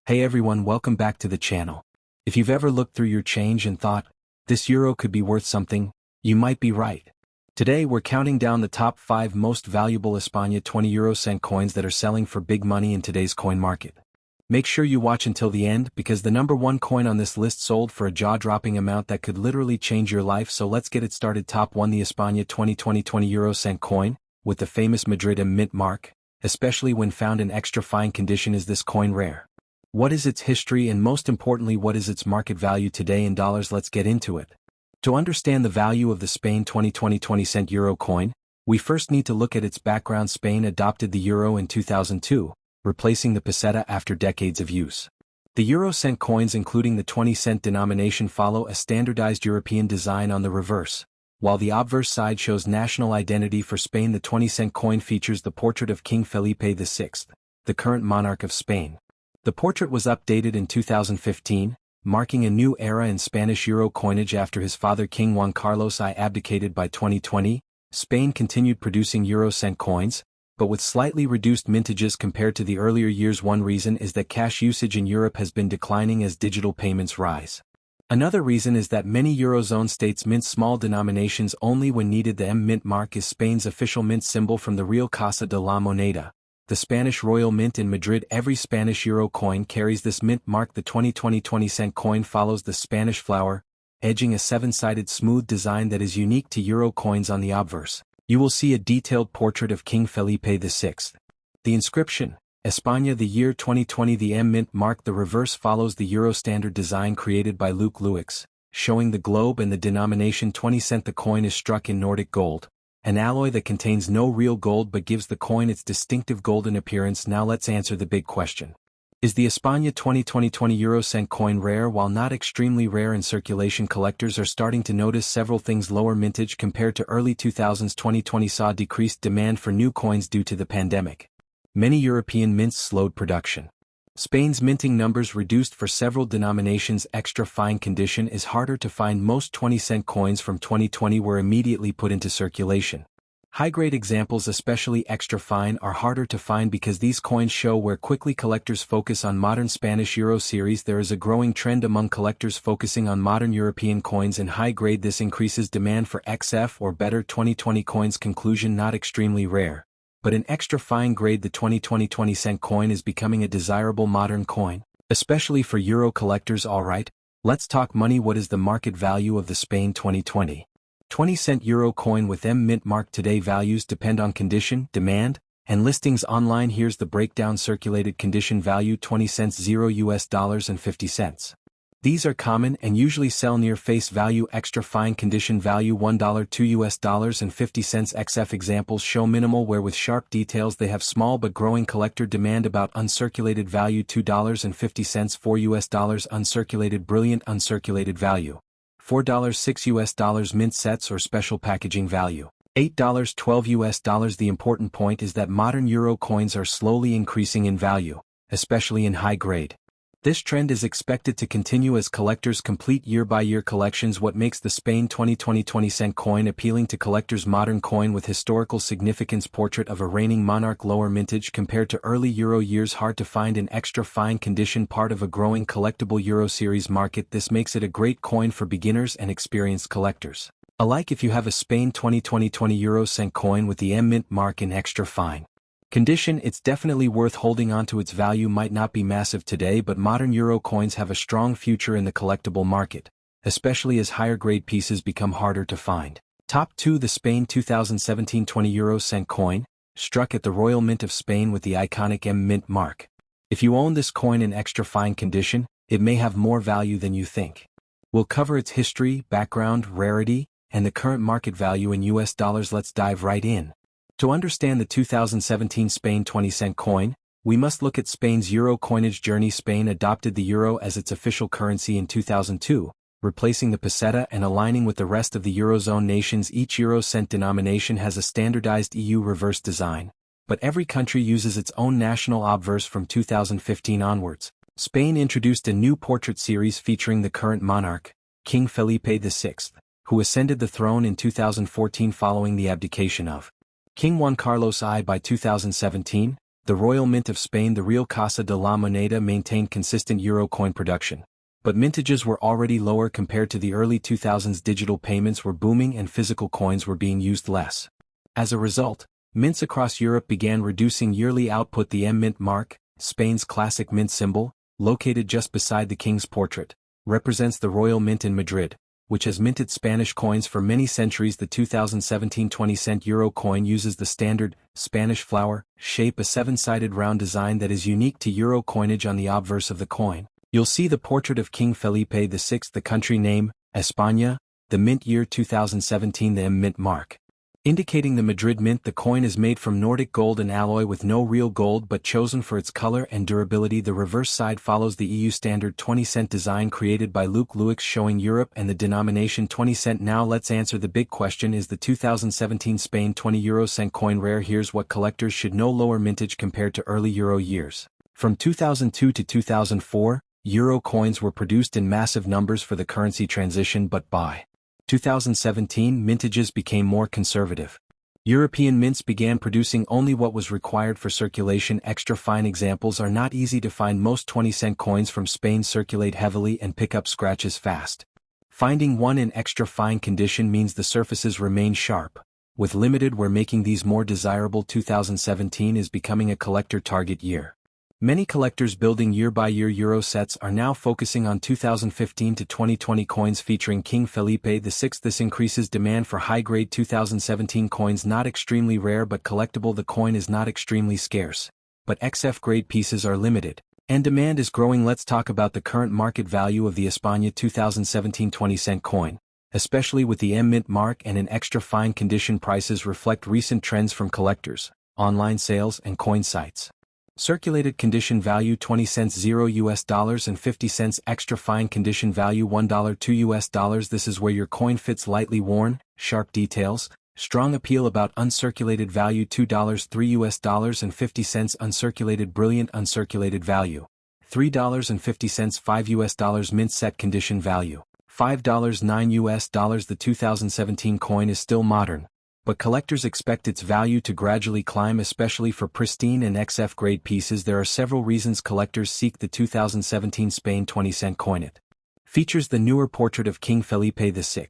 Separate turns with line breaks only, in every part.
Hey everyone, welcome back to the channel. If you've ever looked through your change and thought, this euro could be worth something, you might be right. Today we're counting down the top 5 most valuable España 20 euro cent coins that are selling for big money in today's coin market. Make sure you watch until the end because the number 1 coin on this list sold for a jaw-dropping amount that could literally change your life, so let's get it started. Top 1, the España 20 euro cent coin, with the famous Madrid M mint mark, especially when found in extra fine condition. Is this coin rare? What is its history, and most importantly, what is its market value today in dollars? Let's get into it. To understand the value of the Spain 20 cent euro coin, we first need to look at its background. Spain adopted the euro in 2002, replacing the peseta after decades of use. The euro cent coins, including the 20-cent denomination, follow a standardized European design on the reverse, while the obverse side shows national identity for Spain. The 20-cent coin features the portrait of King Felipe VI, the current monarch of Spain. The portrait was updated in 2015, marking a new era in Spanish euro coinage after his father King Juan Carlos I abdicated. By 2020, Spain continued producing euro cent coins, but with slightly reduced mintages compared to the earlier years. One reason is that cash usage in Europe has been declining as digital payments rise. Another reason is that many Eurozone states mint small denominations only when needed. The M mint mark is Spain's official mint symbol from the Real Casa de la Moneda, the Spanish royal mint in Madrid. Every Spanish euro coin carries this mint mark. The 20 cent coin follows the Spanish flower, edging a 7-sided smooth design that is unique to euro coins. On the obverse, you will see a detailed portrait of King Felipe VI. The inscription, España, the year 2020. The M mint mark. The reverse follows the euro standard design created by Luke Lewix, showing the globe and the denomination 20 cent. The coin is struck in Nordic gold, an alloy that contains no real gold but gives the coin its distinctive golden appearance. Now let's answer the big question. Is the España 20 euro cent coin rare? While not extremely rare in circulation, collectors are starting to notice several things. Lower mintage compared to early 2000s. 2020 saw decreased demand for new coins due to the pandemic. Many European mints slowed production. Spain's minting numbers reduced for several denominations. Extra fine condition is harder to find. Most 20-cent coins from 2020 were immediately put into circulation. High-grade examples, especially extra fine, are harder to find because these coins show where quickly collectors focus on modern Spanish euro series. There is a growing trend among collectors focusing on modern European coins in high grade. This increases demand for XF or better 2020 coins. Conclusion: not extremely rare, but in extra fine grade. The 20 cent coin is becoming a desirable modern coin, especially for euro collectors. Alright, let's talk money. What is the market value of the Spain 20 cent euro coin with M mint mark today? Values depend on condition, demand, and listings online. Here's the breakdown. Circulated condition value 20 cents, $0 and 50 cents. These are common and usually sell near face value. Extra fine condition value $1, $2 and 50 cents. XF examples show minimal wear with sharp details. They have small but growing collector demand. About uncirculated value $2 and 50 cents, $4 uncirculated. Brilliant uncirculated value $4, $6 mint sets or special packaging value $8, $12. The important point is that modern euro coins are slowly increasing in value, especially in high grade. This trend is expected to continue as collectors complete year-by-year collections. What makes the Spain 20 cent coin appealing to collectors? Modern coin with historical significance. Portrait of a reigning monarch. Lower mintage compared to early euro years. Hard to find in extra fine condition. Part of a growing collectible euro series market. This makes it a great coin for beginners and experienced collectors alike. If you have a Spain 20 euro cent coin with the M mint mark in extra fine condition, it's definitely worth holding on to. Its value might not be massive today, but modern euro coins have a strong future in the collectible market, especially as higher grade pieces become harder to find. Top 2, the Spain 2017 20 euro cent coin, struck at the Royal Mint of Spain with the iconic M mint mark. If you own this coin in extra fine condition, it may have more value than you think. We'll cover its history, background, rarity, and the current market value in US dollars. Let's dive right in. To understand the 2017 Spain 20 cent coin, we must look at Spain's euro coinage journey. Spain adopted the euro as its official currency in 2002, replacing the peseta and aligning with the rest of the Eurozone nations. Each euro cent denomination has a standardized EU reverse design, but every country uses its own national obverse. From 2015 onwards, Spain introduced a new portrait series featuring the current monarch, King Felipe VI, who ascended the throne in 2014 following the abdication of King Juan Carlos I. By 2017, The Royal Mint of Spain, the Real Casa de la Moneda, maintained consistent euro coin production. But mintages were already lower compared to the early 2000s. Digital payments were booming and physical coins were being used less. As a result, mints across Europe began reducing yearly output. The M-Mint mark, Spain's classic mint symbol, located just beside the king's portrait, represents the Royal Mint in Madrid, which has minted Spanish coins for many centuries. The 2017 20-cent euro coin uses the standard Spanish flower shape, a seven-sided round design that is unique to euro coinage. On the obverse of the coin, you'll see the portrait of King Felipe VI. The country name, España, the mint year 2017. The M-Mint mark, indicating the Madrid Mint. The coin is made from Nordic gold, an alloy with no real gold but chosen for its color and durability. The reverse side follows the EU standard 20-cent design created by Luke Lewix, showing Europe and the denomination 20 cent. Now let's answer the big question: is the 2017 Spain 20 euro cent coin rare? Here's what collectors should know. Lower mintage compared to early euro years. From 2002 to 2004, euro coins were produced in massive numbers for the currency transition, but by 2017, mintages became more conservative. European mints began producing only what was required for circulation. Extra fine examples are not easy to find. Most 20-cent coins from Spain circulate heavily and pick up scratches fast. Finding one in extra fine condition means the surfaces remain sharp. With limited wear making these more desirable, 2017 is becoming a collector target year. Many collectors building year-by-year euro sets are now focusing on 2015 to 2020 coins featuring King Felipe VI. This increases demand for high-grade 2017 coins, not extremely rare but collectible. The coin is not extremely scarce, but XF-grade pieces are limited, and demand is growing. Let's talk about the current market value of the España 2017 20-cent coin, especially with the M-Mint mark and in extra fine condition. Prices reflect recent trends from collectors, online sales and coin sites. Circulated condition value 20 cents $0 and 50 cents. Extra fine condition value $1 $2. This is where your coin fits: lightly worn, sharp details, strong appeal. About uncirculated value $2 $3 and 50 cents. Uncirculated brilliant uncirculated value $3 and 50 cents $5. Mint set condition value $5 $9. The 2017 coin is still modern, but collectors expect its value to gradually climb, especially for pristine and XF-grade pieces. There are several reasons collectors seek the 2017 Spain 20-cent coin. It features the newer portrait of King Felipe VI,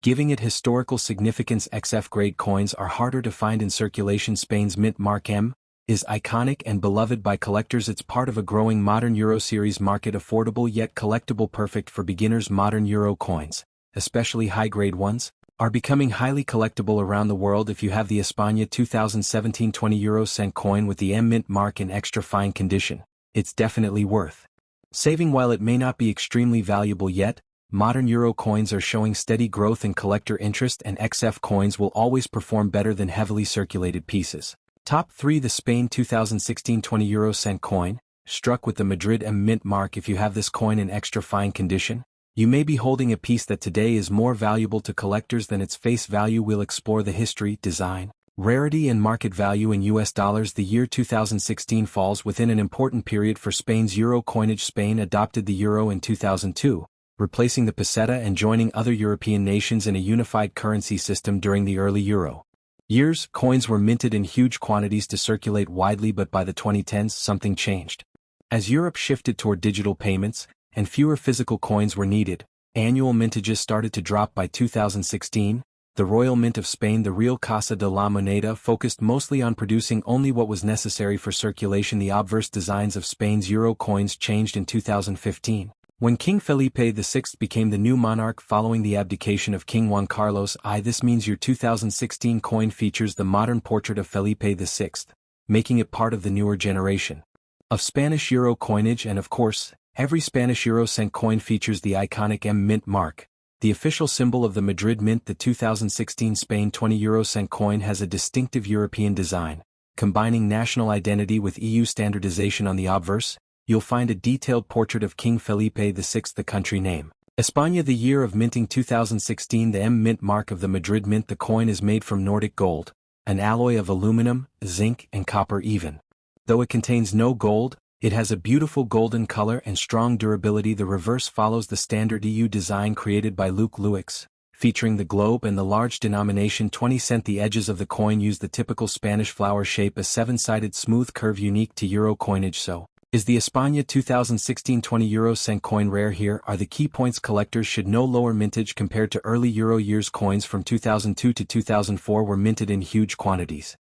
giving it historical significance. XF-grade coins are harder to find in circulation. Spain's mint mark M is iconic and beloved by collectors. It's part of a growing modern Euro series market, affordable yet collectible, perfect for beginners. Modern Euro coins, especially high-grade ones, are becoming highly collectible around the world. If you have the España 2017 20 euro cent coin with the M-Mint mark in extra fine condition, it's definitely worth saving. While it may not be extremely valuable yet, modern euro coins are showing steady growth in collector interest, and XF coins will always perform better than heavily circulated pieces. Top 3. The Spain 2016 20 euro cent coin, struck with the Madrid M-Mint mark. If you have this coin in extra fine condition, you may be holding a piece that today is more valuable to collectors than its face value. We'll explore the history, design, rarity and market value in US dollars. The year 2016 falls within an important period for Spain's euro coinage. Spain adopted the euro in 2002, replacing the peseta and joining other European nations in a unified currency system. During the early euro years, coins were minted in huge quantities to circulate widely, but by the 2010s something changed. As Europe shifted toward digital payments, and fewer physical coins were needed, annual mintages started to drop. By 2016, the Royal Mint of Spain, the Real Casa de la Moneda, focused mostly on producing only what was necessary for circulation. The obverse designs of Spain's euro coins changed in 2015, when King Felipe VI became the new monarch following the abdication of King Juan Carlos I. This means your 2016 coin features the modern portrait of Felipe VI, making it part of the newer generation of Spanish euro coinage. And of course, every Spanish euro cent coin features the iconic M-Mint mark, the official symbol of the Madrid Mint. The 2016 Spain 20 euro cent coin has a distinctive European design, combining national identity with EU standardization. On the obverse, you'll find a detailed portrait of King Felipe VI. The country name, España. The year of minting 2016. The M-Mint mark of the Madrid Mint. The coin is made from Nordic gold, an alloy of aluminum, zinc and copper. Even though it contains no gold, it has a beautiful golden color and strong durability. The reverse follows the standard EU design created by Luke Lewix, featuring the globe and the large denomination 20 cent. The edges of the coin use the typical Spanish flower shape, a seven-sided smooth curve unique to Euro coinage. So, is the España 2016 20 euro cent coin rare? Here are the key points collectors should know. Lower mintage compared to early Euro years. Coins from 2002 to 2004 were minted in huge quantities.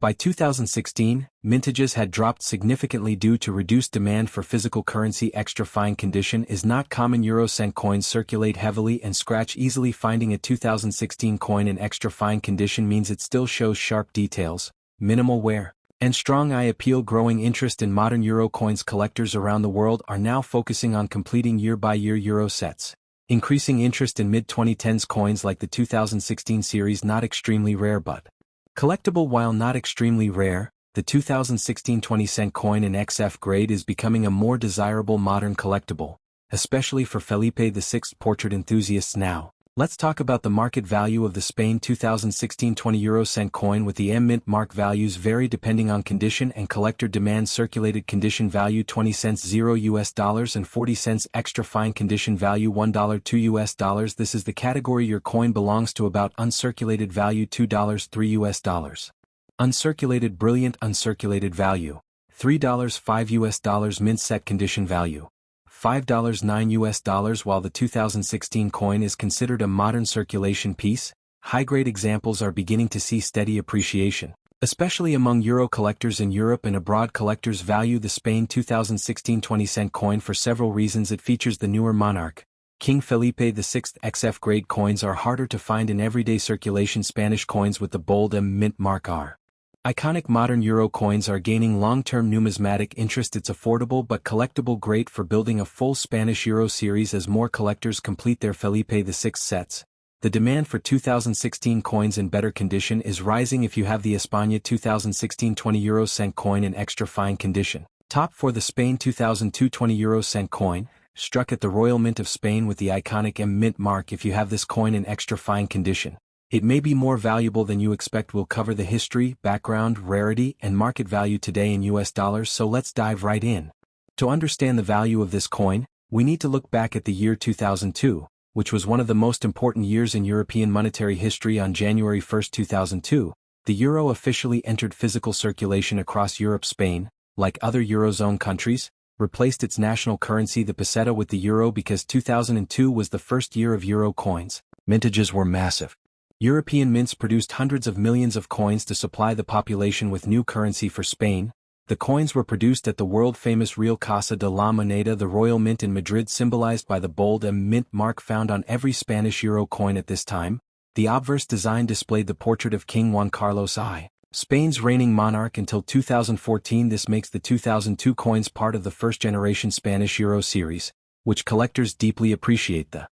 By 2016, mintages had dropped significantly due to reduced demand for physical currency. Extra fine condition is not common. Euro cent coins circulate heavily and scratch easily. Finding a 2016 coin in extra fine condition means it still shows sharp details, minimal wear, and strong eye appeal. Growing interest in modern Euro coins. Collectors around the world are now focusing on completing year-by-year Euro sets. Increasing interest in mid-2010s coins like the 2016 series. Not extremely rare but collectible. While not extremely rare, the 2016 20 cent coin in XF grade is becoming a more desirable modern collectible, especially for Felipe VI portrait enthusiasts. Now, let's talk about the market value of the Spain 2016 20 euro cent coin. With the M mint mark, values vary depending on condition and collector demand. Circulated condition value 20 cents $0 and 40 cents. Extra fine condition value $1 $2. This is the category your coin belongs to. About uncirculated value $2 $3. Uncirculated brilliant. Uncirculated value $3 $5. Mint set condition value $5 $9. While the 2016 coin is considered a modern circulation piece, high-grade examples are beginning to see steady appreciation, especially among Euro collectors in Europe and abroad. Collectors value the Spain 2016 20 cent coin for several reasons. It features the newer monarch, King Felipe VI. XF grade coins are harder to find in everyday circulation. Spanish coins with the bold M mint mark are iconic. Modern Euro coins are gaining long-term numismatic interest. It's affordable but collectible, great for building a full Spanish Euro series as more collectors complete their Felipe VI sets. The demand for 2016 coins in better condition is rising. If you have the España 2016 20 euro cent coin in extra fine condition, top for the Spain 2002 20 euro cent coin, struck at the Royal Mint of Spain with the iconic M mint mark. If you have this coin in extra fine condition, it may be more valuable than you expect. We'll cover the history, background, rarity, and market value today in US dollars, so let's dive right in. To understand the value of this coin, we need to look back at the year 2002, which was one of the most important years in European monetary history. On January 1, 2002, the euro officially entered physical circulation across Europe. Spain, like other Eurozone countries, replaced its national currency, the peseta, with the euro because 2002 was the first year of euro coins. Mintages were massive. European mints produced hundreds of millions of coins to supply the population with new currency. For Spain, the coins were produced at the world-famous Real Casa de la Moneda, the Royal Mint in Madrid, symbolized by the bold M mint mark found on every Spanish euro coin at this time. The obverse design displayed the portrait of King Juan Carlos I, Spain's reigning monarch until 2014. This makes the 2002 coins part of the first-generation Spanish Euro series, which collectors deeply appreciate. The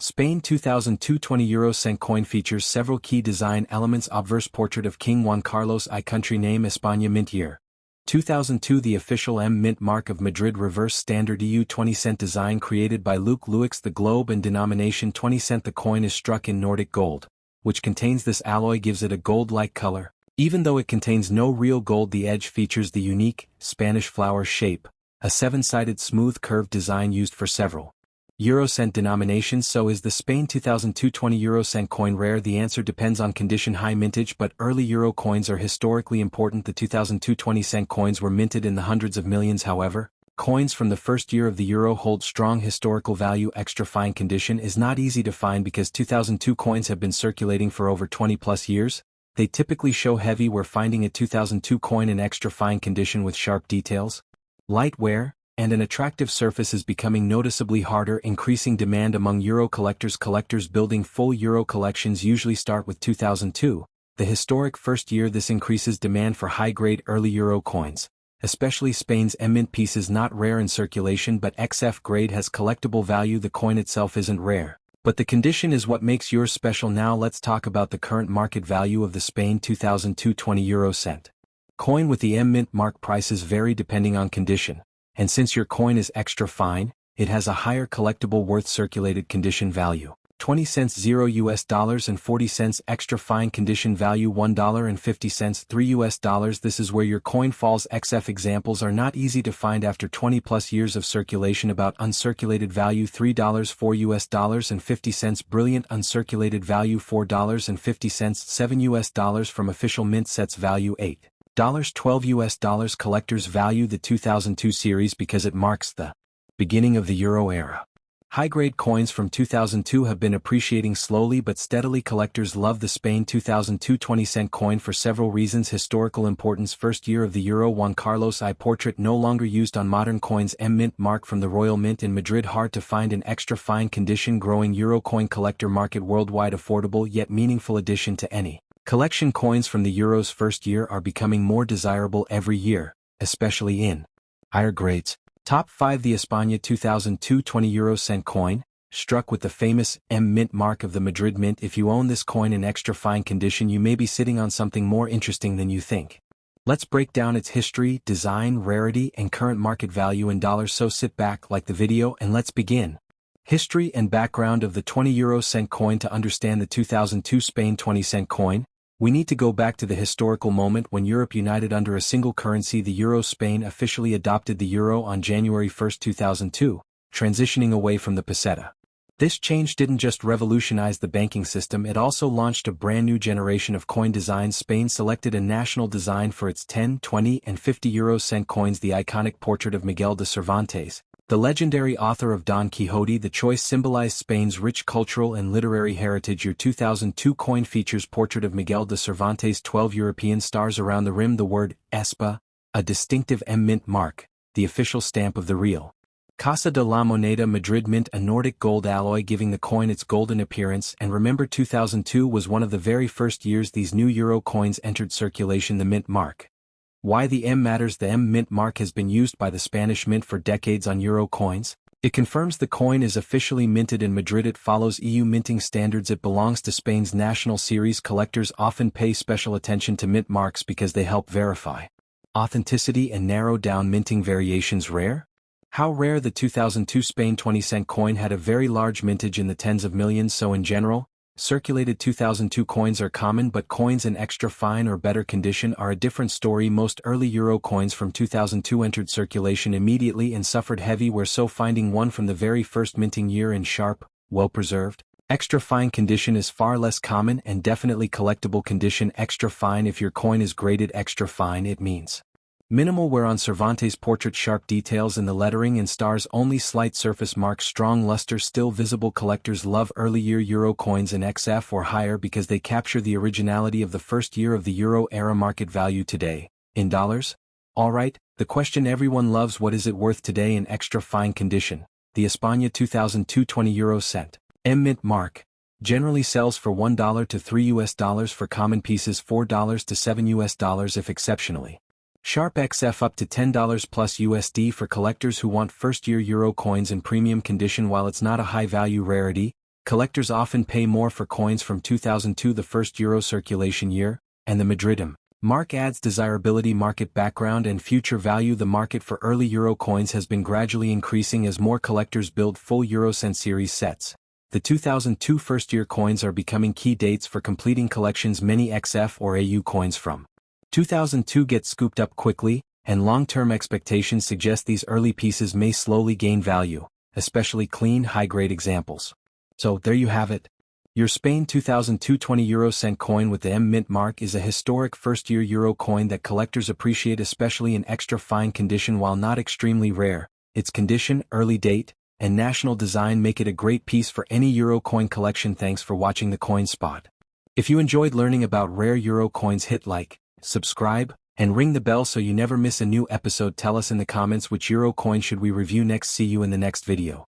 Spain 2002 20 euro cent coin features several key design elements. Obverse portrait of King Juan Carlos I, country name España, mint year 2002, the official M mint mark of Madrid. Reverse standard EU 20 cent design created by Luke Lewix. The globe and denomination 20 cent. The coin is struck in Nordic gold, which contains this alloy gives it a gold-like color. Even though it contains no real gold, the edge features the unique Spanish flower shape, a seven-sided smooth curved design used for several euro cent denominations. So is the Spain 2002 20 euro cent coin rare? The answer depends on condition. High mintage, but early euro coins are historically important. The 2002 20 cent coins were minted in the hundreds of millions. However, coins from the first year of the euro hold strong historical value. Extra fine condition is not easy to find because 2002 coins have been circulating for over 20 plus years. They typically show heavy wear. Finding a 2002 coin in extra fine condition with sharp details, light wear, and an attractive surface is becoming noticeably harder. Increasing demand among euro collectors. Collectors building full euro collections usually start with 2002, the historic first year. This increases demand for high-grade early euro coins, especially Spain's M mint pieces. Not rare in circulation, but XF grade has collectible value. The coin itself isn't rare, but the condition is what makes yours special. Now let's talk about the current market value of the Spain 2002 20 euro cent coin with the M mint mark. Prices vary depending on condition, and since your coin is extra fine, it has a higher collectible worth. Circulated condition value 20 cents 0 US dollars and 40 cents extra fine condition value $1.50 3 US dollars. This is where your coin falls. XF examples are not easy to find after 20 plus years of circulation. About uncirculated value $3 4 US dollars and 50 cents brilliant uncirculated value $4.50 7 US dollars from official mint sets value $8 12 US dollars collectors value the 2002 series because it marks the beginning of the Euro era. High-grade coins from 2002 have been appreciating slowly but steadily. Collectors love the Spain 2002 20-cent coin for several reasons. Historical importance. First year of the Euro. Juan Carlos I portrait no longer used on modern coins. M mint mark from the Royal Mint in Madrid. Hard to find in extra fine condition. Growing Euro coin collector market worldwide. Affordable yet meaningful addition to any collection. Coins from the Euro's first year are becoming more desirable every year, especially in higher grades. Top 5. The España 2002 20 euro cent coin, struck with the famous M mint mark of the Madrid Mint. If you own this coin in extra fine condition, you may be sitting on something more interesting than you think. Let's break down its history, design, rarity, and current market value in dollars. So sit back, like the video, and let's begin. History and background of the 20 euro cent coin. To understand the 2002 Spain 20 cent coin, we need to go back to the historical moment when Europe united under a single currency, the euro. Spain officially adopted the euro on January 1, 2002, transitioning away from the peseta. This change didn't just revolutionize the banking system, it also launched a brand new generation of coin designs. Spain selected a national design for its 10, 20, and 50 euro cent coins. The iconic portrait of Miguel de Cervantes, the legendary author of Don Quixote. The choice symbolized Spain's rich cultural and literary heritage. Your 2002 coin features portrait of Miguel de Cervantes, 12 European stars around the rim, the word Espa, a distinctive M mint mark, the official stamp of the real Casa de la Moneda Madrid Mint, a Nordic gold alloy giving the coin its golden appearance. And remember, 2002 was one of the very first years these new euro coins entered circulation. The mint mark. Why the M matters. The M mint mark has been used by the Spanish Mint for decades on euro coins. It confirms the coin is officially minted in Madrid. It follows EU minting standards. It belongs to Spain's national series. Collectors often pay special attention to mint marks because they help verify authenticity and narrow down minting variations. Rare? How rare? The 2002 Spain 20 cent coin had a very large mintage in the tens of millions. So in general, circulated 2002 coins are common, but coins in extra fine or better condition are a different story. Most early euro coins from 2002 entered circulation immediately and suffered heavy wear, so finding one from the very first minting year in sharp, well-preserved, extra fine condition is far less common, and definitely collectible condition. Extra fine. If your coin is graded extra fine, it means minimal wear on Cervantes portrait, sharp details in the lettering and stars, only slight surface marks, strong luster still visible. Collectors love early year euro coins in XF or higher because they capture the originality of the first year of the euro era. Market value today, in dollars? Alright, the question everyone loves: what is it worth today in extra fine condition? The España 2002 20 euro cent M mint mark generally sells for $1 to 3 US dollars for common pieces, $4 to 7 US dollars if exceptionally sharp. XF up to $10 plus USD for collectors who want first-year euro coins in premium condition. While it's not a high-value rarity, collectors often pay more for coins from 2002, the first euro circulation year, and the Madrid M mark adds desirability. Market background and future value. The market for early euro coins has been gradually increasing as more collectors build full Eurocent series sets. The 2002 first-year coins are becoming key dates for completing collections. Many XF or AU coins from 2002 get scooped up quickly, and long-term expectations suggest these early pieces may slowly gain value, especially clean, high-grade examples. So there you have it. Your Spain 2002 20 euro cent coin with the M mint mark is a historic first-year euro coin that collectors appreciate, especially in extra fine condition. While not extremely rare, its condition, early date, and national design make it a great piece for any euro coin collection. Thanks for watching the Coin Spot. If you enjoyed learning about rare euro coins, hit like, subscribe, and ring the bell so you never miss a new episode. Tell us in the comments which euro coin should we review next. See you in the next video.